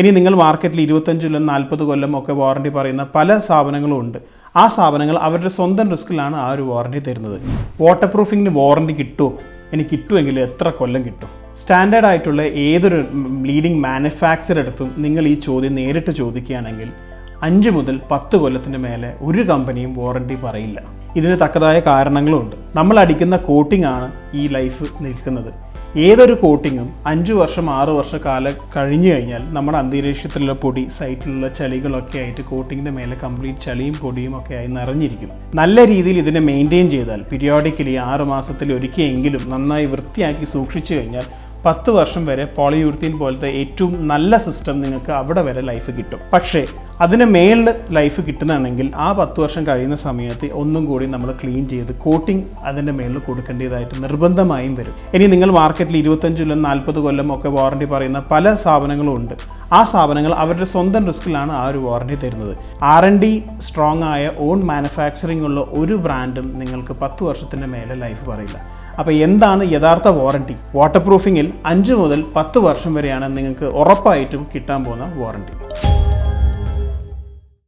ഇനി നിങ്ങൾ മാർക്കറ്റിൽ 25 കൊല്ലം 40 കൊല്ലം ഒക്കെ വാറണ്ടി പറയുന്ന പല സ്ഥാപനങ്ങളും ഉണ്ട്. ആ സ്ഥാപനങ്ങൾ അവരുടെ സ്വന്തം റിസ്കിലാണ് ആ ഒരു വാറണ്ടി തരുന്നത്. വാട്ടർ പ്രൂഫിങ്ങിന് വാറണ്ടി കിട്ടുമോ? ഇനി കിട്ടുമെങ്കിൽ എത്ര കൊല്ലം കിട്ടും? സ്റ്റാൻഡേർഡ് ആയിട്ടുള്ള ഏതൊരു ലീഡിംഗ് മാനുഫാക്ചർ എടുത്തും നിങ്ങൾ ഈ ചോദ്യം നേരിട്ട് ചോദിക്കുകയാണെങ്കിൽ 5 മുതൽ 10 കൊല്ലത്തിന് മേലെ ഒരു കമ്പനിയും വാറണ്ടി പറയില്ല. ഇതിന് തക്കതായ കാരണങ്ങളുമുണ്ട്. നമ്മൾ അടിക്കുന്ന കോട്ടിംഗ് ആണ് ഈ ലൈഫ് നിൽക്കുന്നത്. ഏതൊരു കോട്ടിങ്ങും 5 വർഷം 6 വർഷ കാലം കഴിഞ്ഞു കഴിഞ്ഞാൽ നമ്മുടെ അന്തരീക്ഷത്തിലുള്ള പൊടി, സൈറ്റിലുള്ള ചളികളൊക്കെ ആയിട്ട് കോട്ടിങ്ങിൻ്റെ മേലെ കംപ്ലീറ്റ് ചളിയും പൊടിയും ഒക്കെ ആയി നിറഞ്ഞിരിക്കും. നല്ല രീതിയിൽ ഇതിനെ മെയിൻറ്റെയിൻ ചെയ്താൽ പീരിയോഡിക്കലി 6 മാസത്തിൽ ഒരിക്കലെങ്കിലും നന്നായി വൃത്തിയാക്കി സൂക്ഷിച്ചു കഴിഞ്ഞാൽ 10 വർഷം വരെ പോളിയൂർത്തീൻ പോലത്തെ ഏറ്റവും നല്ല സിസ്റ്റം നിങ്ങൾക്ക് അവിടെ വരെ ലൈഫ് കിട്ടും. പക്ഷേ അതിന് മേളിൽ ലൈഫ് കിട്ടുന്നതാണെങ്കിൽ ആ 10 വർഷം കഴിയുന്ന സമയത്ത് ഒന്നും കൂടി നമ്മൾ ക്ലീൻ ചെയ്ത് കോട്ടിംഗ് അതിൻ്റെ മേളിൽ കൊടുക്കേണ്ടതായിട്ട് നിർബന്ധമായും വരും. ഇനി നിങ്ങൾ മാർക്കറ്റിൽ 25 കൊല്ലം 40 കൊല്ലം ഒക്കെ വാറണ്ടി പറയുന്ന പല സ്ഥാപനങ്ങളും ഉണ്ട്. ആ സ്ഥാപനങ്ങൾ അവരുടെ സ്വന്തം റിസ്കിലാണ് ആ ഒരു വാറണ്ടി തരുന്നത്. R&D സ്ട്രോങ് ആയ ഓൺ മാനുഫാക്ചറിംഗ് ഉള്ള ഒരു ബ്രാൻഡും നിങ്ങൾക്ക് 10 വർഷത്തിൻ്റെ മേലെ ലൈഫ് പറയില്ല. അപ്പോൾ എന്താണ് യഥാർത്ഥ വാറണ്ടി? വാട്ടർ പ്രൂഫിങ്ങിൽ 5 മുതൽ 10 വർഷം വരെയാണ് നിങ്ങൾക്ക് ഉറപ്പായിട്ടും കിട്ടാൻ പോകുന്ന വാറണ്ടി.